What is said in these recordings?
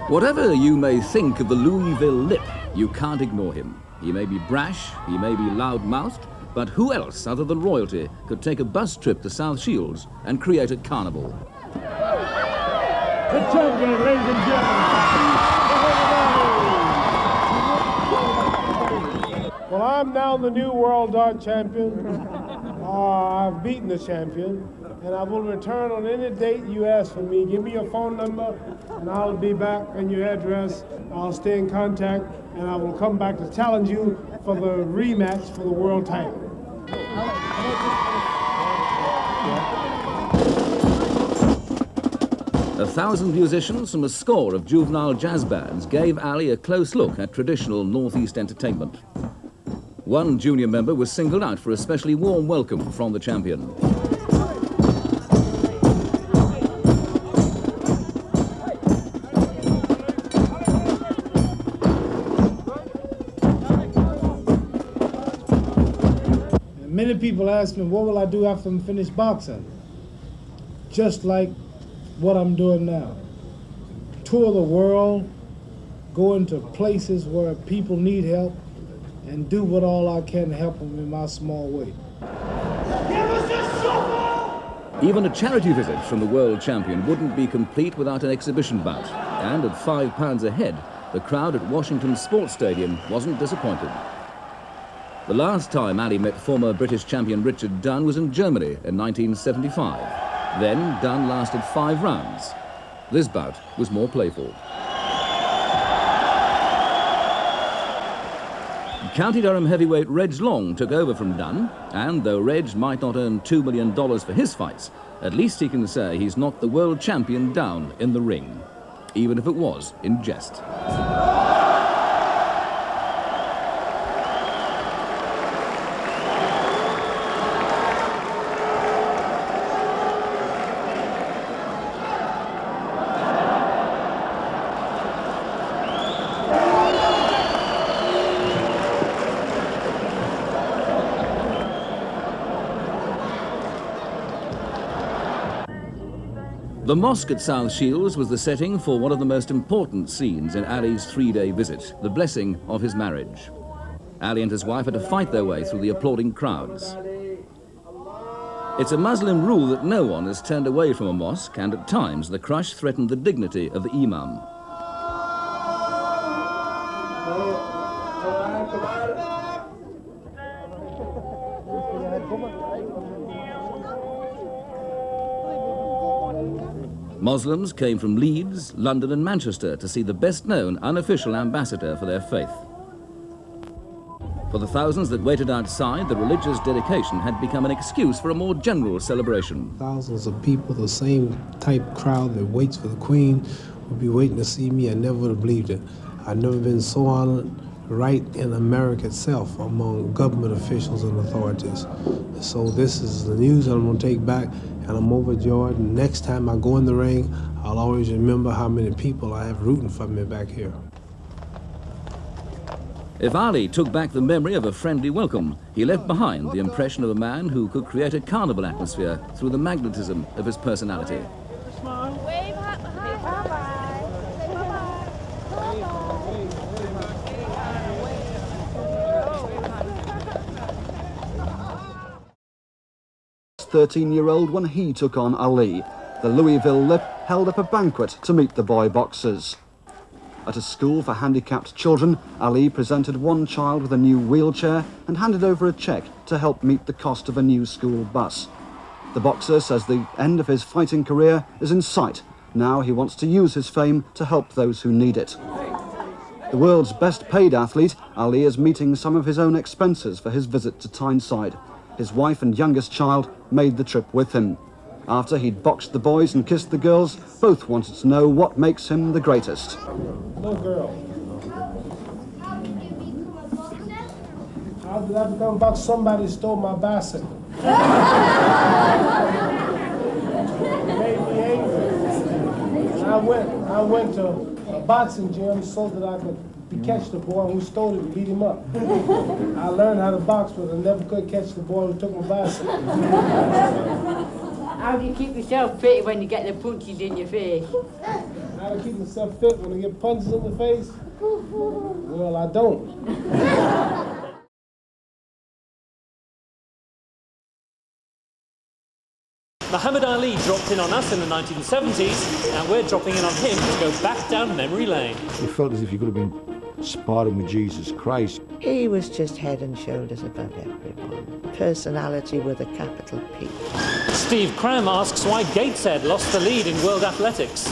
Whatever you may think of the Louisville Lip, you can't ignore him. He may be brash, he may be loud-mouthed, but who else other than royalty could take a bus trip to South Shields and create a carnival? The champion, ladies and gentlemen. Well, I'm now the new world dart champion. I've beaten the champion, and I will return on any date you ask for me. Give me your phone number, and I'll be back, and your address. I'll stay in contact, and I will come back to challenge you for the rematch for the world title. 1,000 musicians from a score of juvenile jazz bands gave Ali a close look at traditional Northeast entertainment. One junior member was singled out for a especially warm welcome from the champion. Many people ask me, what will I do after I'm finished boxing? Just like what I'm doing now. Tour the world, go into places where people need help, and do what all I can to help them in my small way. Even a charity visit from the world champion wouldn't be complete without an exhibition bout. And at £5 a head, the crowd at Washington Sports Stadium wasn't disappointed. The last time Ali met former British champion Richard Dunn was in Germany in 1975. Then Dunn lasted 5 rounds. This bout was more playful. County Durham heavyweight Reg Long took over from Dunn, and though Reg might not earn $2 million for his fights, at least he can say he's knocked the world champion down in the ring, even if it was in jest. The mosque at South Shields was the setting for one of the most important scenes in Ali's 3-day visit, the blessing of his marriage. Ali and his wife had to fight their way through the applauding crowds. It's a Muslim rule that no one is turned away from a mosque, and at times the crush threatened the dignity of the imam. Muslims came from Leeds, London and Manchester to see the best-known unofficial ambassador for their faith. For the thousands that waited outside, the religious dedication had become an excuse for a more general celebration. Thousands of people, the same type crowd that waits for the Queen, would be waiting to see me. I never would have believed it. I've never been so honored right in America itself among government officials and authorities. So this is the news that I'm going to take back, and I'm overjoyed. And next time I go in the ring, I'll always remember how many people I have rooting for me back here. If Ali took back the memory of a friendly welcome, he left behind the impression of a man who could create a carnival atmosphere through the magnetism of his personality. Wave hi. Bye-bye. Say bye-bye. 13-year-old when he took on Ali. The Louisville Lip held up a banquet to meet the boy boxers. At a school for handicapped children, Ali presented one child with a new wheelchair and handed over a cheque to help meet the cost of a new school bus. The boxer says the end of his fighting career is in sight. Now he wants to use his fame to help those who need it. The world's best paid athlete, Ali is meeting some of his own expenses for his visit to Tyneside. His wife and youngest child made the trip with him. After he'd boxed the boys and kissed the girls, both wanted to know what makes him the greatest. No girl. How did I become boxer? Somebody stole my bicycle. It made me angry. And I went to a boxing gym so that I could catch the boy who stole it and beat him up. I learned how to box, but I never could catch the boy who took my bicycle. How do you keep yourself fit when you get the punches in your face? How to keep myself fit when I get punches in the face? Well, I don't. Muhammed Ali dropped in on us in the 1970s, and we're dropping in on him to go back down memory lane. You felt as if you could have been sparring with Jesus Christ. He was just head and shoulders above everyone. Personality with a capital P. Steve Cram asks why Gateshead lost the lead in world athletics.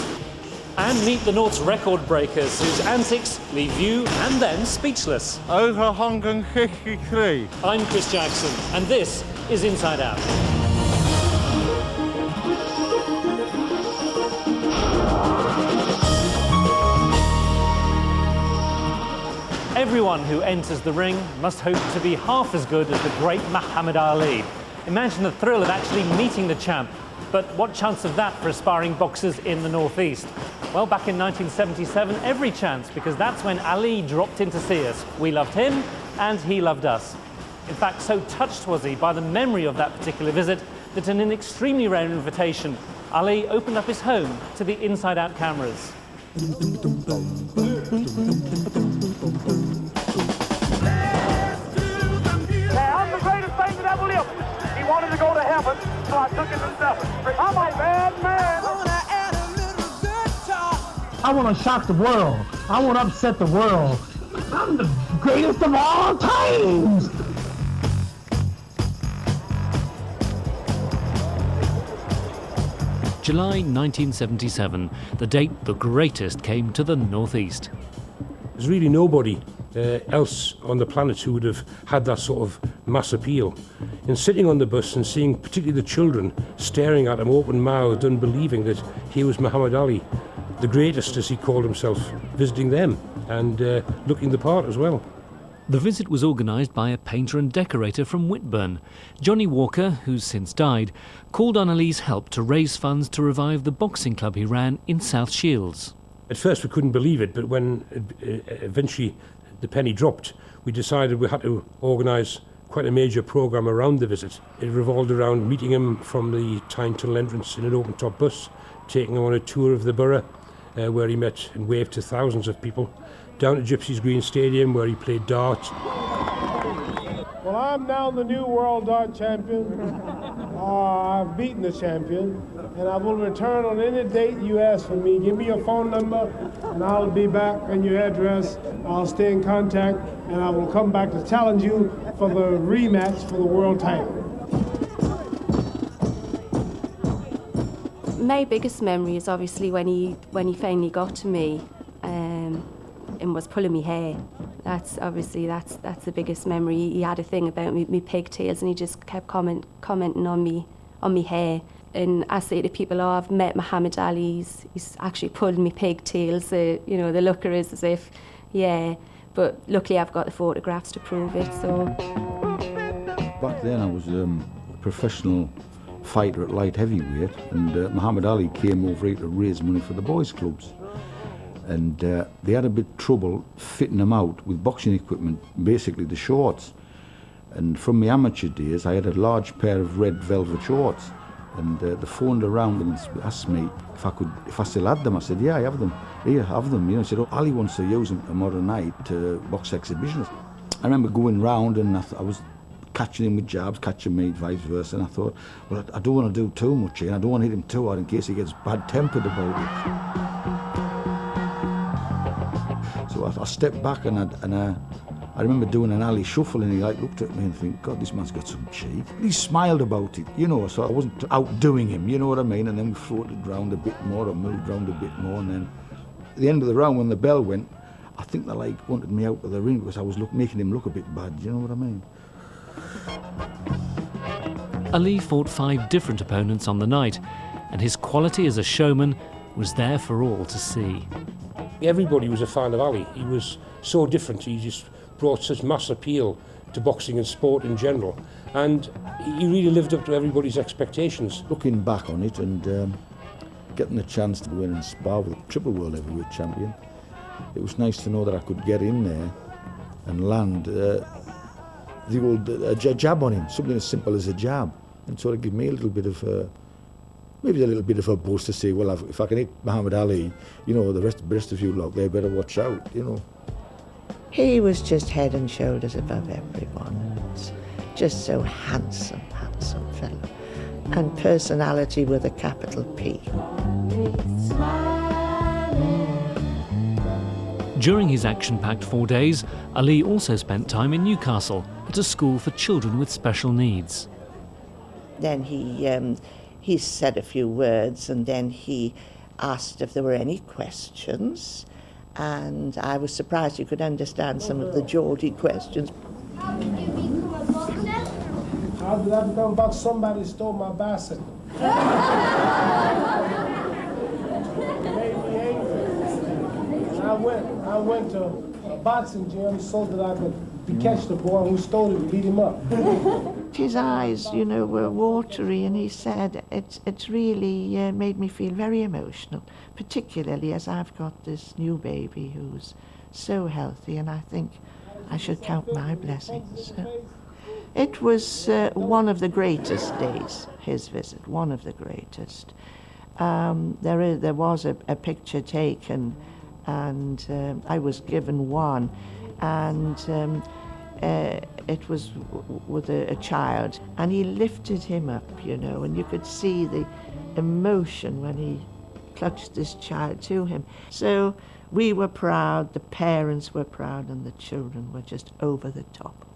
And meet the North's record breakers, whose antics leave you and them speechless. Over 153. I'm Chris Jackson, and this is Inside Out. Everyone who enters the ring must hope to be half as good as the great Muhammad Ali. Imagine the thrill of actually meeting the champ. But what chance of that for aspiring boxers in the Northeast? Well, back in 1977, every chance, because that's when Ali dropped in to see us. We loved him, and he loved us. In fact, so touched was he by the memory of that particular visit that in an extremely rare invitation, Ali opened up his home to the Inside Out cameras. He wanted to go to heaven, so I took him to seven. I'm a bad man. I want to shock the world. I want to upset the world. I'm the greatest of all times. July 1977, the date the greatest came to the Northeast. There's really nobody else on the planet who would have had that sort of mass appeal. And sitting on the bus and seeing particularly the children staring at him open-mouthed, unbelieving that he was Muhammad Ali, the greatest as he called himself, visiting them and looking the part as well. The visit was organised by a painter and decorator from Whitburn. Johnny Walker, who's since died, called on Ali's help to raise funds to revive the boxing club he ran in South Shields. At first we couldn't believe it, but when eventually the penny dropped, we decided we had to organise quite a major programme around the visit. It revolved around meeting him from the Tyne Tunnel entrance in an open-top bus, taking him on a tour of the borough, where he met and waved to thousands of people, down to Gypsy's Green Stadium, where he played darts. Well, I'm now the new world dart champion. I've beaten the champion, and I will return on any date you ask for me. Give me your phone number, and I'll be back, and your address. I'll stay in contact, and I will come back to challenge you for the rematch for the world title. My biggest memory is obviously when he finally got to me and was pulling me hair. That's the biggest memory. He had a thing about me pigtails, and he just kept commenting on me hair. And I say to people, oh, I've met Muhammad Ali, he's actually pulled me pigtails. The looker is as if, yeah. But luckily I've got the photographs to prove it, so. Back then I was a professional fighter at light heavyweight, and Muhammad Ali came over here to raise money for the boys' clubs. And they had a bit of trouble fitting them out with boxing equipment, basically the shorts. And from my amateur days, I had a large pair of red velvet shorts. And they phoned around and asked me if I still had them. I said, yeah, I have them. Here, have them. He said, oh, Ali wants to use them tomorrow night to box exhibitions. I remember going round and I was catching him with jabs, catching me, vice versa. And I thought, well, I don't want to do too much here. I don't want to hit him too hard in case he gets bad-tempered about it. So I stepped back and I remember doing an alley shuffle, and he looked at me and think, God, this man's got some cheek. He smiled about it, so I wasn't outdoing him, you know what I mean? And then we floated round a bit more, or moved round a bit more, and then at the end of the round when the bell went, I think they wanted me out of the ring because I was making him look a bit bad, you know what I mean? Ali fought 5 different opponents on the night, and his quality as a showman was there for all to see. Everybody was a fan of Ali. He was so different. He just brought such mass appeal to boxing and sport in general. And he really lived up to everybody's expectations. Looking back on it and getting the chance to go in and spar with a triple world heavyweight champion, it was nice to know that I could get in there and land the old jab on him, something as simple as a jab, and sort of give me a little bit of maybe a little bit of a boost to say, well, if I can hit Muhammad Ali, you know, the rest of you lot there better watch out, you know. He was just head and shoulders above everyone. Just so handsome fellow. And personality with a capital P. During his action-packed 4 days, Ali also spent time in Newcastle at a school for children with special needs. Then he said a few words, and then he asked if there were any questions, and I was surprised you could understand some of the Geordie questions. How did I become a boxer? Somebody stole my bicycle. Made me angry. And I went to a boxing gym so that I could catch the boy who stole it and beat him up. His eyes, you know, were watery, and he said it's really made me feel very emotional, particularly as I've got this new baby who's so healthy, and I think I should count my blessings. It was one of the greatest days, his visit, one of the greatest. There was a picture taken, and I was given one, and it was with a child, and he lifted him up, you know, and you could see the emotion when he clutched this child to him. So we were proud, the parents were proud, and the children were just over the top.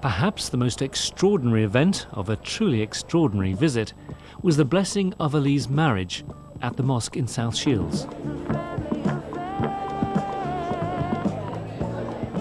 Perhaps the most extraordinary event of a truly extraordinary visit was the blessing of Ali's marriage at the mosque in South Shields.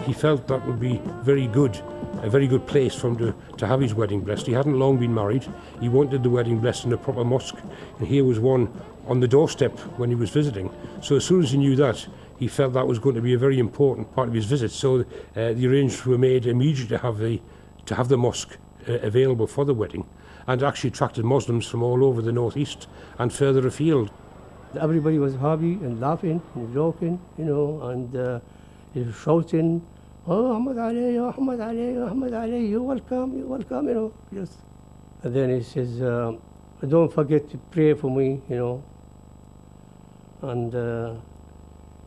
He felt that would be very good, a very good place for him to have his wedding blessed. He hadn't long been married. He wanted the wedding blessed in a proper mosque, and here was one on the doorstep when he was visiting. So as soon as he knew that, he felt that was going to be a very important part of his visit. So the arrangements were made immediately to have the mosque available for the wedding, and actually attracted Muslims from all over the northeast and further afield. Everybody was happy and laughing and joking, you know, and he was shouting, "Oh, Muhammad Ali, oh, Muhammad Ali, oh, Muhammad Ali, you're welcome, you know." Just. And then he says, "Don't forget to pray for me, you know." And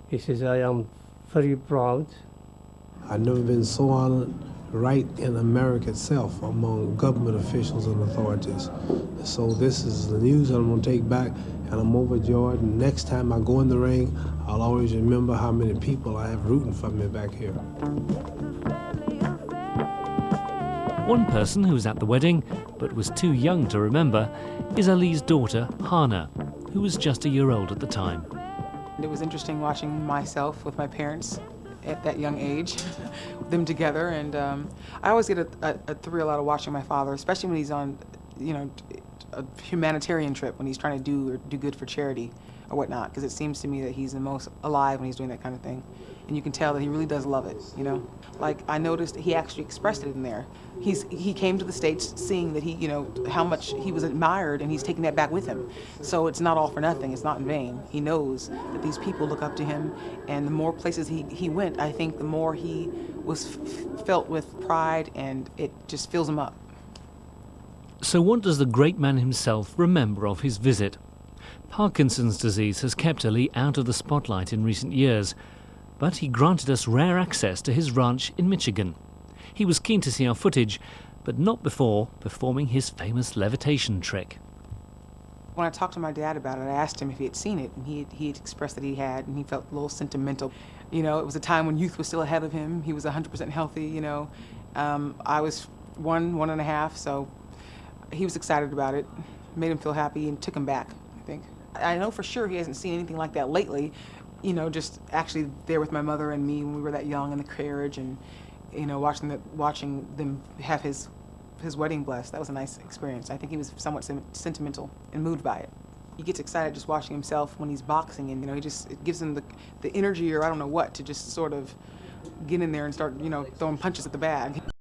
he says, "I am very proud." I've never been so honored right in America itself among government officials and authorities. So this is the news that I'm going to take back, and I'm overjoyed. And next time I go in the ring, I'll always remember how many people I have rooting for me back here. One person who was at the wedding, but was too young to remember, is Ali's daughter, Hana, who was just a year old at the time. It was interesting watching myself with my parents at that young age, them together, and I always get a thrill out of watching my father, especially when he's on, you know, a humanitarian trip, when he's trying to do good for charity or whatnot, because it seems to me that he's the most alive when he's doing that kind of thing, and you can tell that he really does love it, you know. Like, I noticed he actually expressed it in there. He came to the States seeing that he, you know, how much he was admired, and he's taking that back with him. So it's not all for nothing, it's not in vain. He knows that these people look up to him, and the more places he went, I think the more he was felt with pride, and it just fills him up. So what does the great man himself remember of his visit? Parkinson's disease has kept Ali out of the spotlight in recent years, but he granted us rare access to his ranch in Michigan. He was keen to see our footage, but not before performing his famous levitation trick. When I talked to my dad about it, I asked him if he had seen it, and he had expressed that he had, and he felt a little sentimental. You know, it was a time when youth was still ahead of him. He was 100% healthy, you know. I was one and a half, so he was excited about it, made him feel happy, and took him back, I think. I know for sure he hasn't seen anything like that lately, you know, just actually there with my mother and me when we were that young in the carriage, and, you know, watching them have his wedding blessed. That was a nice experience. I think he was somewhat sentimental and moved by it. He gets excited just watching himself when he's boxing, and, you know, it gives him the energy, or I don't know what, to just sort of get in there and start, you know, throwing punches at the bag.